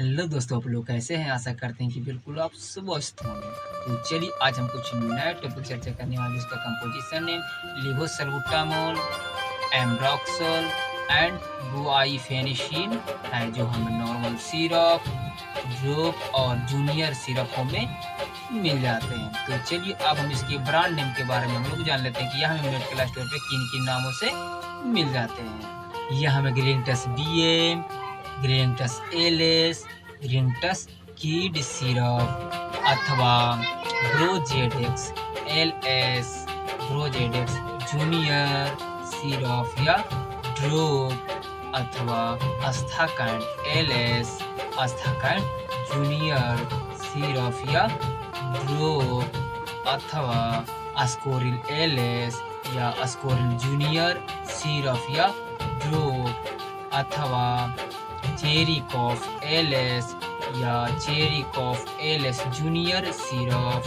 Hello दोस्तों, आप लोग कैसे हैं? आशा करते हैं कि बिल्कुल आप स्वस्थ होंगे। तो चलिए आज हम कुछ नया टॉपिक चर्चा करने वाले, जिसका composition name levosalbutamol, ambroxol and guaifenesin है, जो हमें नॉर्मल सिरप, ड्रॉप और जूनियर सिरपों में मिल जाते हैं। तो चलिए अब हम इसके ब्रांड नेम के बारे में हम लोग जान लेते हैं कि यह हमें मेडिकल स्टोर पे किन-किन नामों से मिल जाते हैं। यह हमें ग्रीनटस BM, ग्रीनटस LS, ग्रीनटस किड सिरप अथवा ब्रोजेडेक्स LS, ब्रोजेडेक्स जूनियर सिरप या ड्रॉप अथवा अस्थाकांड LS, अस्थाकांड जूनियर सिरप या ड्रॉप अथवा अस्कोरिल LS या अस्कोरिल जूनियर सिरप या ड्रॉप अथवा चेरी कॉफ LS या चेरी कॉफ LS जूनियर सिरप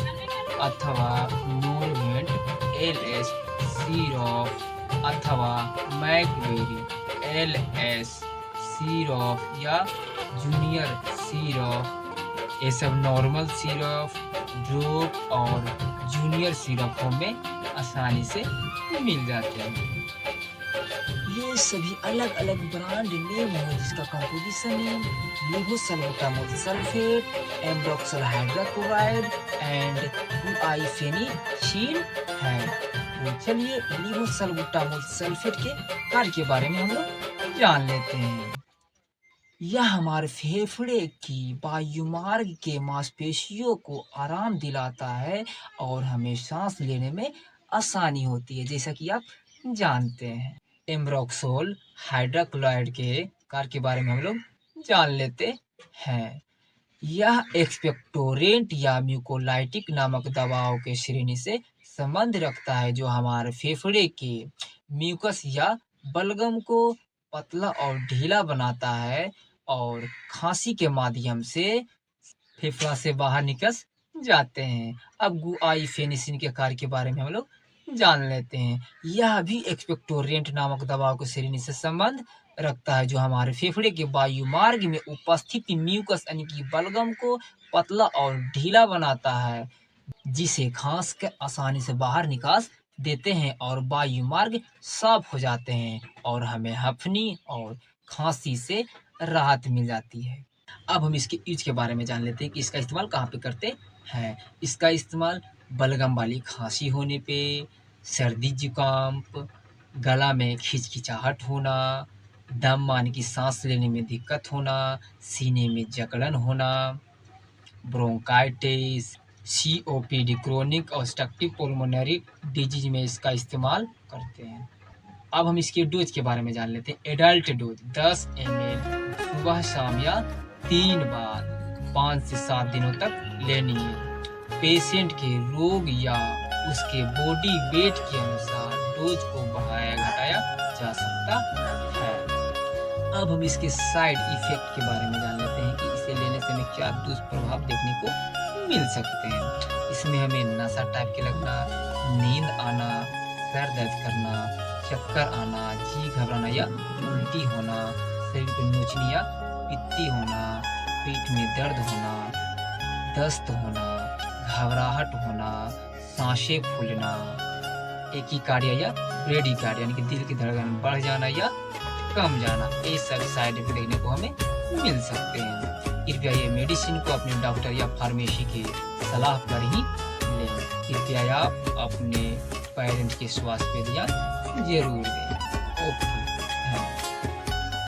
अथवा नोरवेंट LS सिरप अथवा मैकबेरी LS सिरप या जूनियर सिरप। ये सब नॉर्मल सिरप, ड्रॉप और जूनियर सिरपों में आसानी से मिल जाते हैं। ये सभी अलग अलग ब्रांड नेम है, जिसका composition name levosalbutamol sulphate, ambroxol hydrochloride and guaifenesin है। तो चलिए लेवोसल्बुटामोल सल्फेट के कार्य के बारे में हम लोग जान लेते हैं। यह हमारे फेफड़े की वायुमार्ग के मांसपेशियों को आराम दिलाता है और हमें सांस लेने में आसानी होती है, जैसा कि आप जानते हैं। एम्ब्रोक्सोल हाइड्रोक्लोराइड के कार्य के बारे में हम लोग जान लेते हैं। यह एक्सपेक्टोरेंट या म्यूकोलाइटिक नामक दवाओं के श्रेणी से संबंध रखता है, जो हमारे फेफड़े के म्यूकस या बलगम को पतला और ढीला बनाता है और खांसी के माध्यम से फेफड़ा से बाहर निकल जाते हैं। अब गुआइफेनेसिन के कार्य के बारे में हम लोग जान लेते हैं। यह भी एक्सपेक्टोरेंट नामक दवाओं के श्रेणी से संबंध रखता है, जो हमारे फेफड़े के वायुमार्ग में उपस्थित म्यूकस यानी कि बलगम को पतला और ढीला बनाता है, जिसे खांस के आसानी से बाहर निकाल देते हैं और वायुमार्ग साफ हो जाते हैं और हमें हफनी और खांसी से राहत मिल जाती है। अब हम इसके यूज के बारे में जान लेते हैं कि इसका इस्तेमाल कहाँ पे करते हैं। इसका इस्तेमाल बलगम वाली खांसी होने पे, सर्दी जुकाम, गला में खिंचखिंचाहट होना, दम यानी कि सांस लेने में दिक्कत होना, सीने में जकड़न होना, bronchitis, COPD chronic obstructive pulmonary disease में इसका इस्तेमाल करते हैं। अब हम इसके डोज के बारे में जान लेते हैं। एडल्ट डोज 10 ml सुबह शाम या 3 बार 5 से 7 दिनों तक लेनी है। पेशेंट के रोग या उसके बॉडी वेट के अनुसार डोज को बढ़ाया घटाया जा सकता है। अब हम इसके साइड इफेक्ट के बारे में जान लेते हैं कि इसे लेने से हमें क्या दुष्प्रभाव देखने को मिल सकते हैं। इसमें हमें नशा टाइप के लगना, नींद आना, सर दर्द करना, चक्कर आना, जी घबराना या उल्टी होना, शरीर पर नोचनी या पित्ती होना, पेट में दर्द होना, दस्त होना, घबराहट होना, सांसें फूलना, एकिकार्डिया या ब्रेडिकार्डिया यानी कि दिल की धड़कन बढ़ जाना या कम जाना, ये सब साइड इफेक्ट देखने को हमें मिल सकते हैं। कृपया ये मेडिसिन को अपने डॉक्टर या फार्मेसी की सलाह पर ही लें। कृपया आप अपने पेरेंट्स के स्वास्थ्य पे ध्यान जरूर दें।